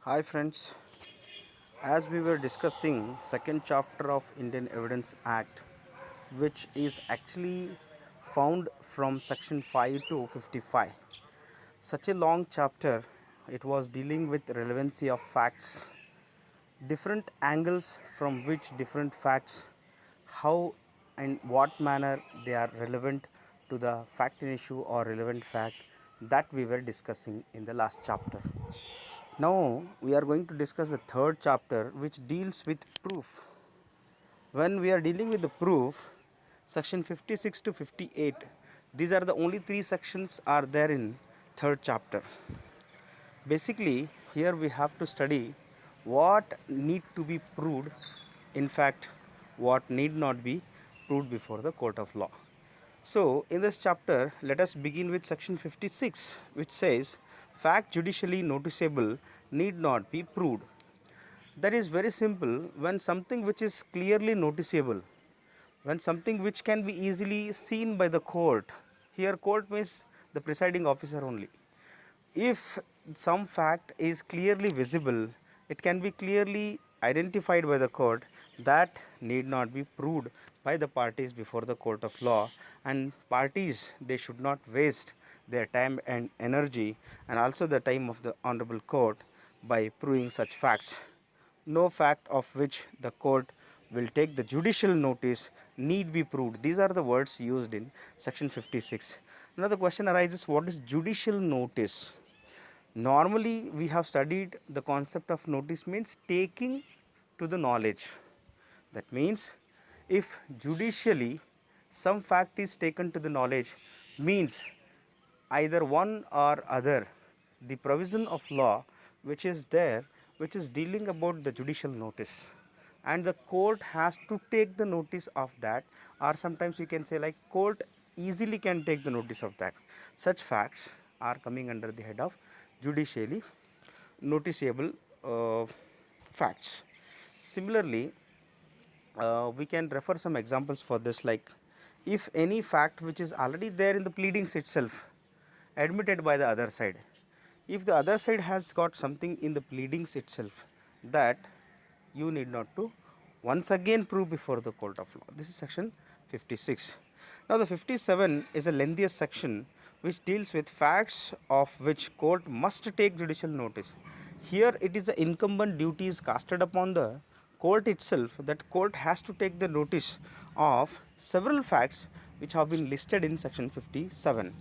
Hi friends, as we were discussing second chapter of Indian Evidence Act, which is actually found from section 5 to 55. Such a long chapter, it was dealing with relevancy of facts, different angles from which different facts, how and what manner they are relevant to the fact in issue or relevant fact that we were discussing in the last chapter. Now we are going to discuss the third chapter which deals with proof. When we are dealing with the proof, section 56 to 58, these are the only three sections are there in third chapter. Basically, here we have to study what need to be proved, in fact, what need not be proved before the court of law. So, in this chapter, let us begin with section 56, which says, fact judicially noticeable need not be proved. That is very simple. When something which is clearly noticeable, when something which can be easily seen by the court, here court means the presiding officer only. If some fact is clearly visible, it can be clearly identified by the court, that need not be proved by the parties before the court of law, and parties, they should not waste their time and energy and also the time of the honorable court by proving such facts. No fact of which the court will take the judicial notice need be proved. These are the words used in section 56. Now the question arises, what is judicial notice? Normally we have studied the concept of notice means taking to the knowledge. That means if judicially some fact is taken to the knowledge, means either one or other the provision of law which is there, which is dealing about the judicial notice, and the court has to take the notice of that, or sometimes you can say like court easily can take the notice of that. Such facts are coming under the head of judicially noticeable facts. Similarly, we can refer some examples for this, like if any fact which is already there in the pleadings itself admitted by the other side, if the other side has got something in the pleadings itself, that you need not to once again prove before the court of law. This is section 56. Now the 57 is a lengthiest section which deals with facts of which court must take judicial notice. Here it is the incumbent duties casted upon the court itself, that court has to take the notice of several facts which have been listed in section 57.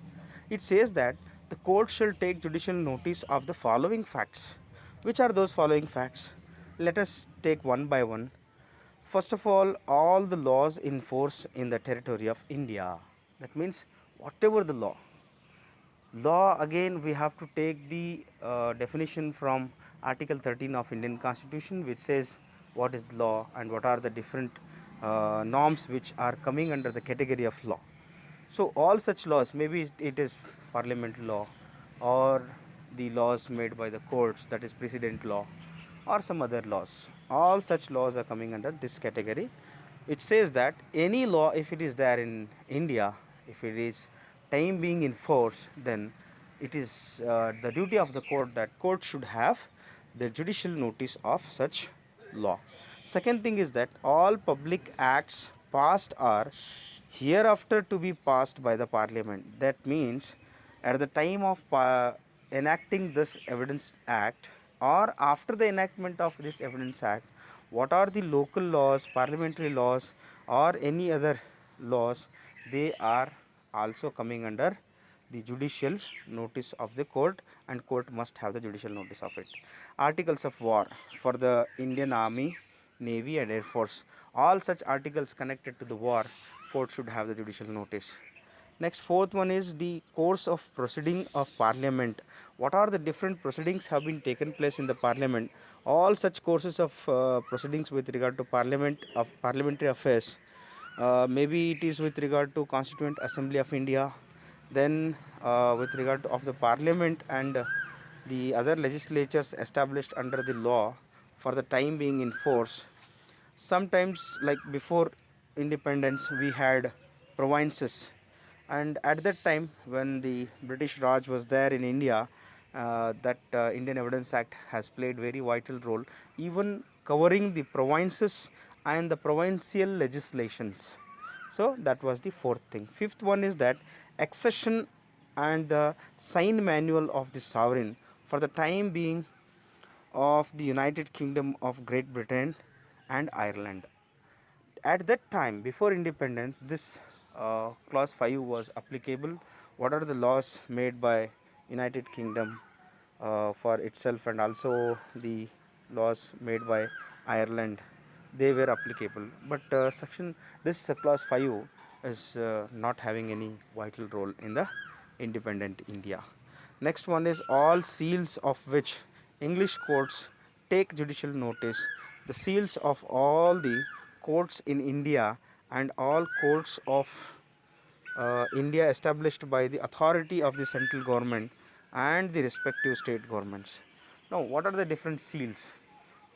It says that the court shall take judicial notice of the following facts. Which are those following facts? Let us take one by one. First of all the laws in force in the territory of India. That means whatever the law, again we have to take the definition from Article 13 of Indian Constitution, which says what is law and what are the different norms which are coming under the category of law. So all such laws, maybe it is parliament law or the laws made by the courts, that is precedent law, or some other laws, all such laws are coming under this category. It says that any law, if it is there in India, if it is time being in force, then it is the duty of the court that court should have the judicial notice of such law. Second thing is that all public acts passed are hereafter to be passed by the parliament. That means at the time of enacting this evidence act, or after the enactment of this evidence act, what are the local laws, parliamentary laws, or any other laws, they are also coming under the judicial notice of the court, and court must have the judicial notice of it. Articles of war for the Indian Army, Navy and Air Force, all such articles connected to the war, court should have the judicial notice. Next, fourth one is the course of proceeding of parliament. What are the different proceedings have been taken place in the parliament? All such courses of proceedings with regard to parliament, of parliamentary affairs, maybe it is with regard to Constituent Assembly of India, then with regard to of the parliament and the other legislatures established under the law for the time being in force. Sometimes, like before independence, we had provinces, and at that time when the British Raj was there in India, that Indian Evidence Act has played very vital role, even covering the provinces and the provincial legislations. So that was the fourth thing. Fifth one is that accession and the sign manual of the sovereign for the time being of the United Kingdom of Great Britain and Ireland. At that time, before independence, this clause 5 was applicable. What are the laws made by United Kingdom for itself, and also the laws made by Ireland, they were applicable. But section this clause 5 is not having any vital role in the independent India. Next one is all seals of which English courts take judicial notice. The seals of all the courts in India and all courts of India established by the authority of the central government and the respective state governments. Now, what are the different seals?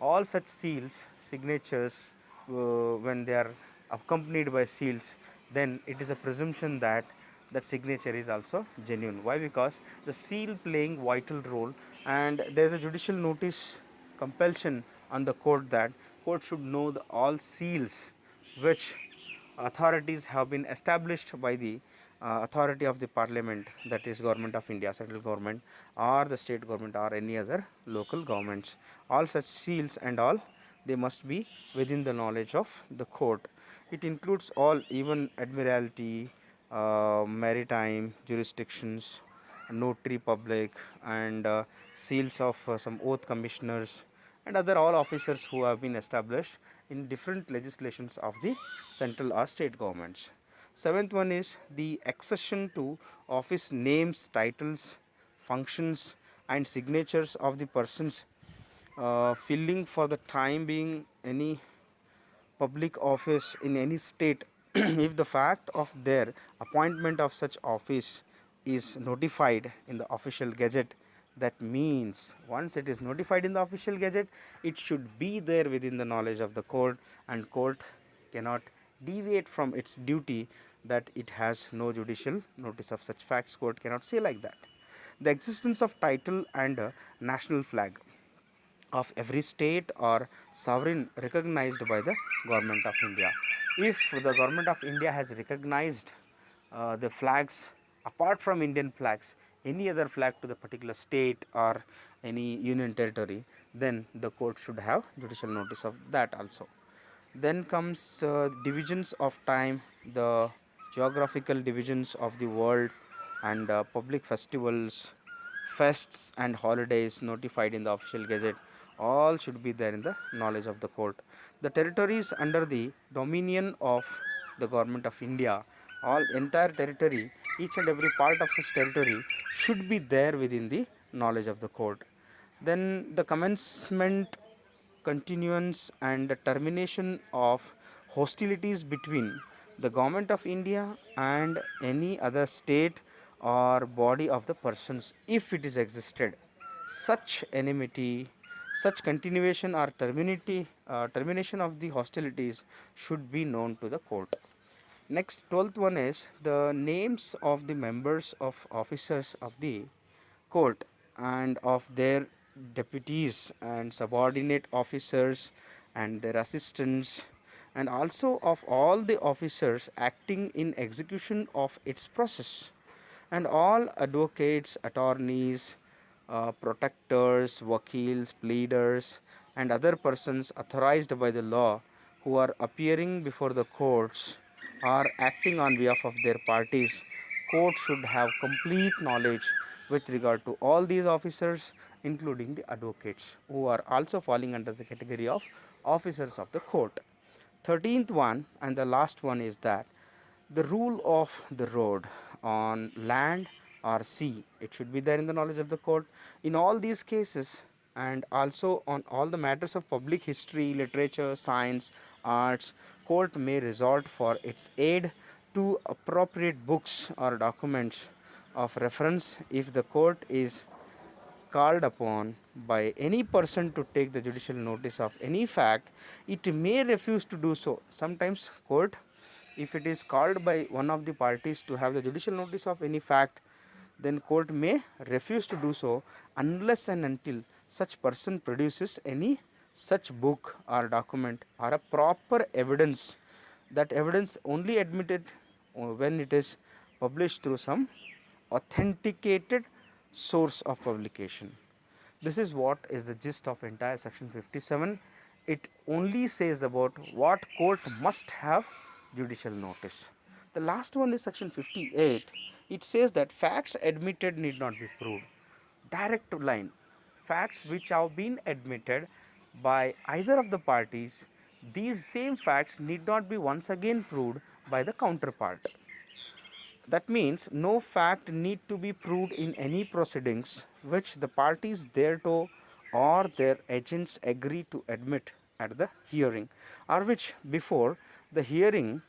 All such seals, signatures, when they are accompanied by seals, then it is a presumption that that signature is also genuine. Why? Because the seal playing vital role, and there is a judicial notice compulsion on the court that court should know all seals which authorities have been established by the authority of the parliament, that is government of India, central government, or the state government, or any other local governments. All such seals and all, they must be within the knowledge of the court. It includes all, even admiralty, maritime jurisdictions, notary public, and seals of some oath commissioners and other all officers who have been established in different legislations of the central or state governments. Seventh one is the accession to office names, titles, functions, and signatures of the persons filling for the time being any public office in any state if the fact of their appointment of such office is notified in the official gazette. That means once it is notified in the official gazette, it should be there within the knowledge of the court, and court cannot deviate from its duty that it has no judicial notice of such facts. Court cannot say like that. The existence of title and national flag of every state or sovereign recognized by the government of India. If the government of India has recognized the flags apart from Indian flags, any other flag to the particular state or any union territory, then the court should have judicial notice of that also. Then comes divisions of time, the geographical divisions of the world, and public festivals, fests and holidays notified in the official gazette, all should be there in the knowledge of the court. The territories under the dominion of the government of India, all entire territory, each and every part of such territory should be there within the knowledge of the court. Then the commencement, continuance, and the termination of hostilities between the government of India and any other state or body of the persons, if it is existed. Such enmity, such continuation or termination of the hostilities should be known to the court. Next, 12th one is the names of the members of officers of the court and of their deputies and subordinate officers and their assistants, and also of all the officers acting in execution of its process, and all advocates, attorneys, protectors, vakils, pleaders, and other persons authorized by the law who are appearing before the courts or acting on behalf of their parties. Court should have complete knowledge with regard to all these officers, including the advocates, who are also falling under the category of officers of the court. 13th one and the last one is that the rule of the road on land or sea, it should be there in the knowledge of the court. In all these cases, and also on all the matters of public history, literature, science, arts, court may resort for its aid to appropriate books or documents of reference. If the court is called upon by any person to take the judicial notice of any fact, it may refuse to do so. Sometimes court, if it is called by one of the parties to have the judicial notice of any fact, then court may refuse to do so unless and until such person produces any such book or document or a proper evidence. That evidence only admitted when it is published through some authenticated source of publication. This is what is the gist of entire section 57. It only says about what court must have judicial notice. The last one is section 58. It says that facts admitted need not be proved. Direct line. Facts which have been admitted by either of the parties, these same facts need not be once again proved by the counterpart. That means no fact need to be proved in any proceedings which the parties thereto or their agents agree to admit at the hearing, or which before the hearing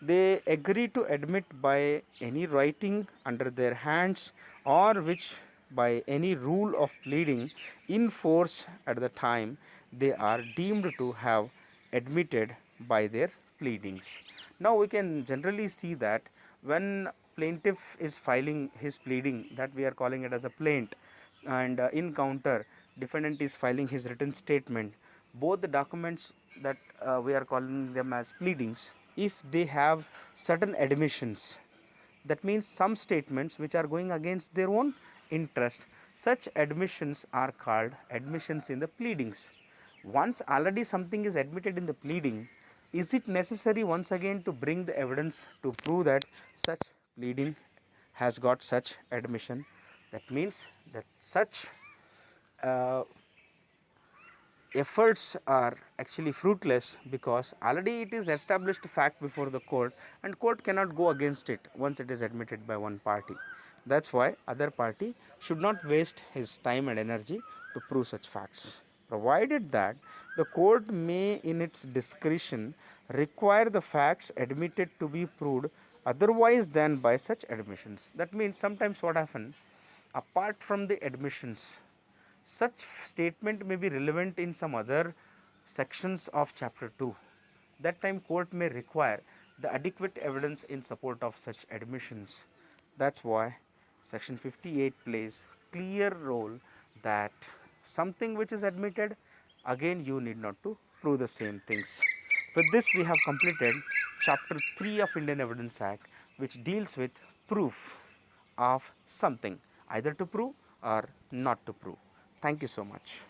they agree to admit by any writing under their hands, or which by any rule of pleading in force at the time they are deemed to have admitted by their pleadings. Now we can generally see that when plaintiff is filing his pleading, that we are calling it as a plaint, and in counter defendant is filing his written statement, both the documents that we are calling them as pleadings, if they have certain admissions, that means some statements which are going against their own interest, such admissions are called admissions in the pleadings. Once already something is admitted in the pleading, is it necessary once again to bring the evidence to prove that such pleading has got such admission? That means that such uh, efforts are actually fruitless, because already it is established fact before the court, and court cannot go against it once it is admitted by one party. That's why other party should not waste his time and energy to prove such facts, provided that the court may in its discretion require the facts admitted to be proved otherwise than by such admissions. That means sometimes what happens, apart from the admissions, such statement may be relevant in some other sections of chapter 2. That time court may require the adequate evidence in support of such admissions. That's why section 58 plays clear role that something which is admitted, again you need not to prove the same things. With this we have completed chapter 3 of Indian Evidence Act, which deals with proof of something, either to prove or not to prove. Thank you so much.